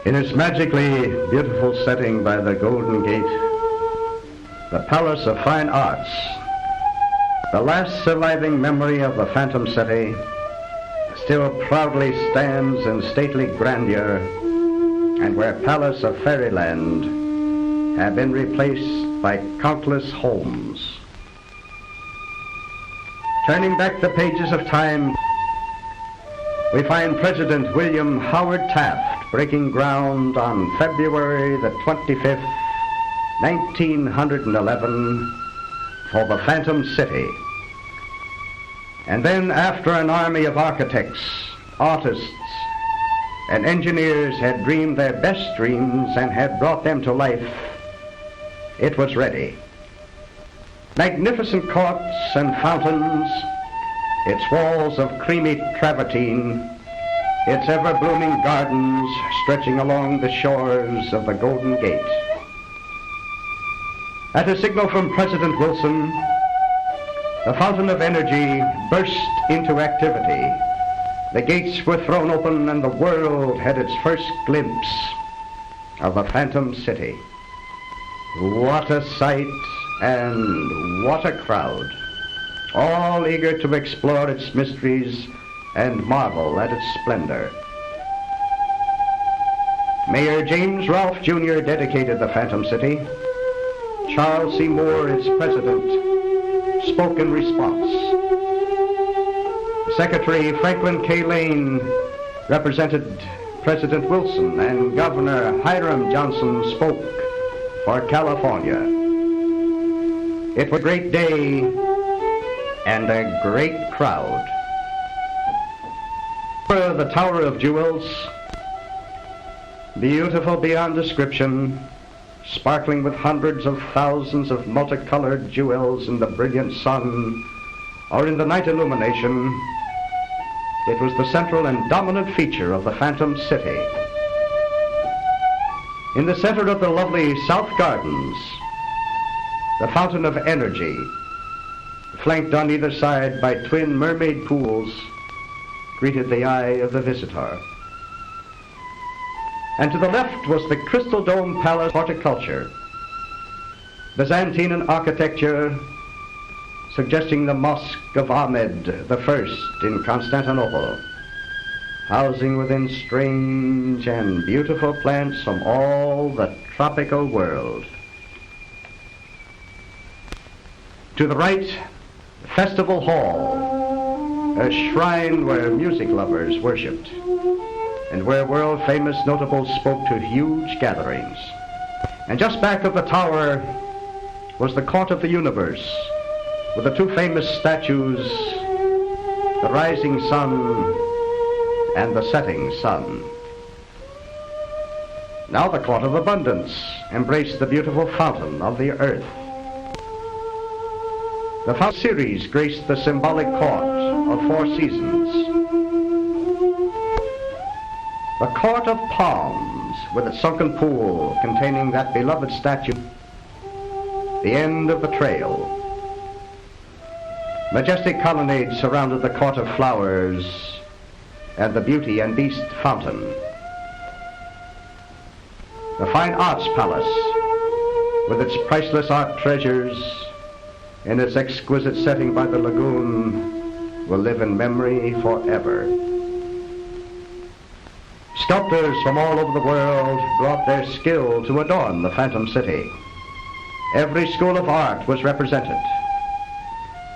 In its magically beautiful setting by the Golden Gate, the Palace of Fine Arts, the last surviving memory of the Phantom City, still proudly stands in stately grandeur, and where palace of fairyland have been replaced by countless homes. Turning back the pages of time, we find President William Howard Taft breaking ground on February the 25th, 1911, for the Phantom City. And then, after an army of architects, artists, and engineers had dreamed their best dreams and had brought them to life, it was ready. Magnificent courts and fountains, its walls of creamy travertine, its ever-blooming gardens stretching along the shores of the Golden Gate. At a signal from President Wilson, the fountain of energy burst into activity. The gates were thrown open and the world had its first glimpse of the Phantom City. What a sight and what a crowd, all eager to explore its mysteries and marvel at its splendor. Mayor James Rolfe Jr. dedicated the Phantom City. Charles C. Moore, its president, spoke in response. Secretary Franklin K. Lane represented President Wilson, and Governor Hiram Johnson spoke for California. It was a great day and a great crowd. The Tower of Jewels, beautiful beyond description, sparkling with hundreds of thousands of multicolored jewels in the brilliant sun or in the night illumination, it was the central and dominant feature of the Phantom City. In the center of the lovely South Gardens, the Fountain of Energy, flanked on either side by twin mermaid pools, greeted the eye of the visitor. And to the left was the Crystal Dome Palace horticulture, Byzantine in architecture, suggesting the Mosque of Ahmed I in Constantinople, housing within strange and beautiful plants from all the tropical world. To the right, Festival Hall, a shrine where music lovers worshipped, and where world-famous notables spoke to huge gatherings. And just back of the tower was the Court of the Universe, with the two famous statues, the rising sun and the setting sun. Now the Court of Abundance embraced the beautiful fountain of the earth. The fountain series graced the symbolic court of four seasons. The Court of Palms, with its sunken pool containing that beloved statue, the end of the trail. Majestic colonnades surrounded the Court of Flowers and the Beauty and Beast Fountain. The Fine Arts Palace, with its priceless art treasures, in its exquisite setting by the lagoon, will live in memory forever. Sculptors from all over the world brought their skill to adorn the Phantom City. Every school of art was represented.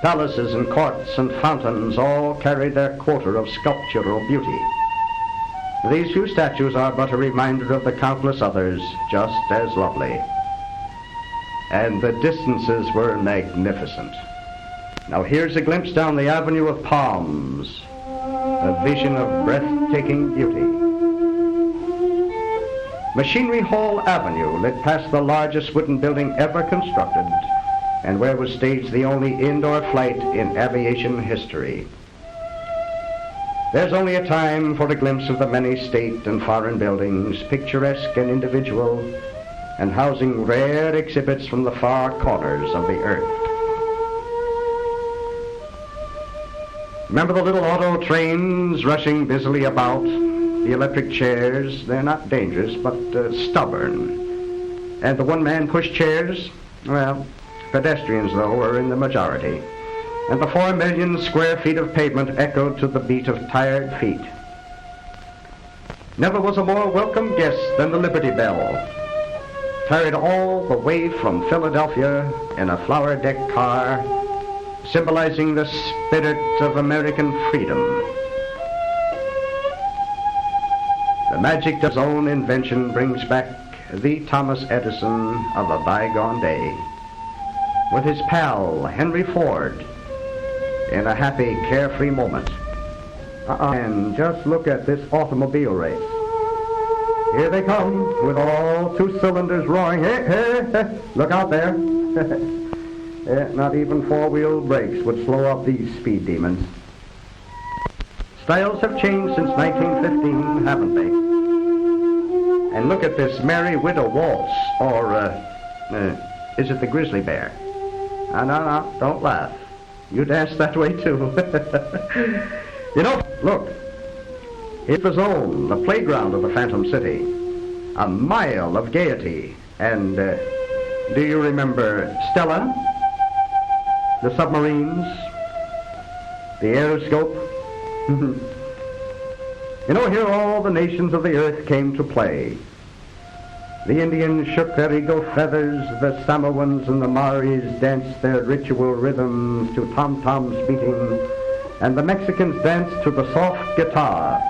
Palaces and courts and fountains all carried their quota of sculptural beauty. These few statues are but a reminder of the countless others just as lovely. And the distances were magnificent. Now here's a glimpse down the Avenue of Palms, a vision of breathtaking beauty. Machinery Hall Avenue lit past the largest wooden building ever constructed, and where was staged the only indoor flight in aviation history. There's only a time for a glimpse of the many state and foreign buildings, picturesque and individual, and housing rare exhibits from the far corners of the earth. Remember the little auto trains rushing busily about, The electric chairs, they're not dangerous, but stubborn. And the one-man push chairs, well, pedestrians, though, were in the majority. And the 4 million square feet of pavement echoed to the beat of tired feet. Never was a more welcome guest than the Liberty Bell, carried all the way from Philadelphia in a flower-decked car, symbolizing the spirit of American freedom. The magic of his own invention brings back the Thomas Edison of a bygone day, with his pal, Henry Ford, in a happy, carefree moment. And just look at this automobile race. Here they come, with all 2 cylinders roaring. Hey, hey, hey. Look out there. Not even 4-wheel brakes would slow up these speed demons. Styles have changed since 1915, haven't they? And look at this Merry Widow Waltz, or is it the Grizzly Bear? No, don't laugh. You dance that way too. You know, look, it's the zone, the playground of the Phantom City. A mile of gaiety. And do you remember Stella? The submarines? The aeroscope? You know, here all the nations of the earth came to play. The Indians shook their eagle feathers, the Samoans and the Maoris danced their ritual rhythms to tom-toms beating, and the Mexicans danced to the soft guitar.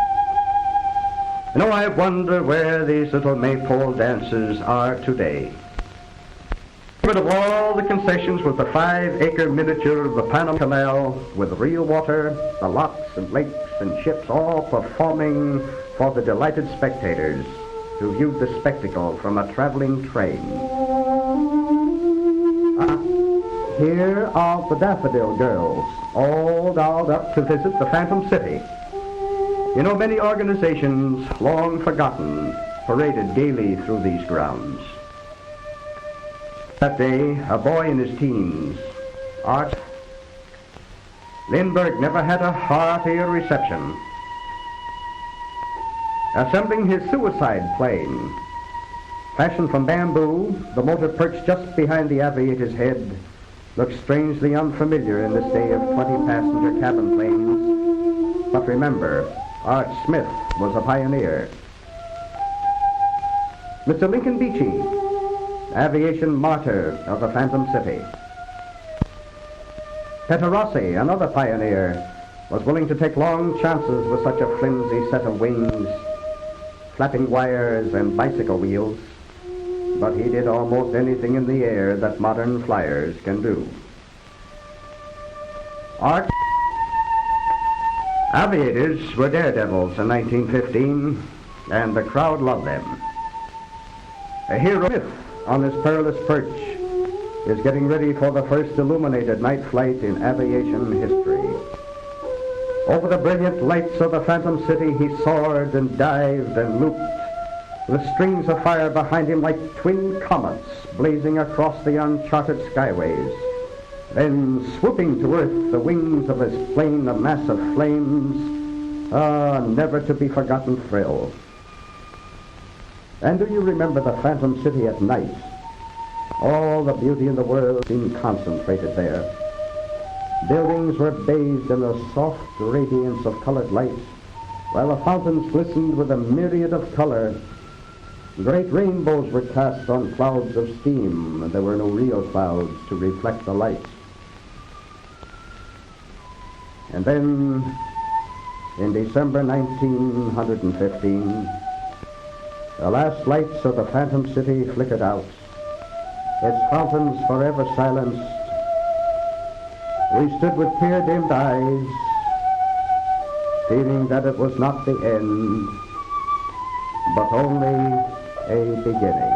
You know, I wonder where these little maypole dancers are today. Rid of all the concessions with the 5-acre miniature of the Panama Canal, with real water, the locks and lakes and ships all performing for the delighted spectators who viewed the spectacle from a traveling train. Here are the Daffodil Girls, all dolled up to visit the Phantom City. You know, many organizations, long forgotten, paraded gaily through these grounds. That day, a boy in his teens, Art Lindbergh, never had a heartier reception. Assembling his suicide plane, fashioned from bamboo, the motor perched just behind the aviator's head looked strangely unfamiliar in this day of 20-passenger cabin planes. But remember, Art Smith was a pioneer. Mr. Lincoln Beechey, aviation martyr of the Phantom City. Petterossi, another pioneer, was willing to take long chances with such a flimsy set of wings, flapping wires and bicycle wheels, but he did almost anything in the air that modern flyers can do. Art. Aviators were daredevils in 1915, and the crowd loved them. A hero Smith, on his perilous perch, is getting ready for the first illuminated night flight in aviation history. Over the brilliant lights of the Phantom City, he soared and dived and looped, with strings of fire behind him like twin comets blazing across the uncharted skyways. Then, swooping to earth, the wings of his plane a mass of flames, never to be forgotten thrill. And do you remember the Phantom City at night? All the beauty in the world seemed concentrated there. Buildings were bathed in a soft radiance of colored light, while the fountains glistened with a myriad of color. Great rainbows were cast on clouds of steam, and there were no real clouds to reflect the light. And then, in December 1915, the last lights of the Phantom City flickered out, its fountains forever silenced. We stood with tear-dimmed eyes, feeling that it was not the end, but only a beginning.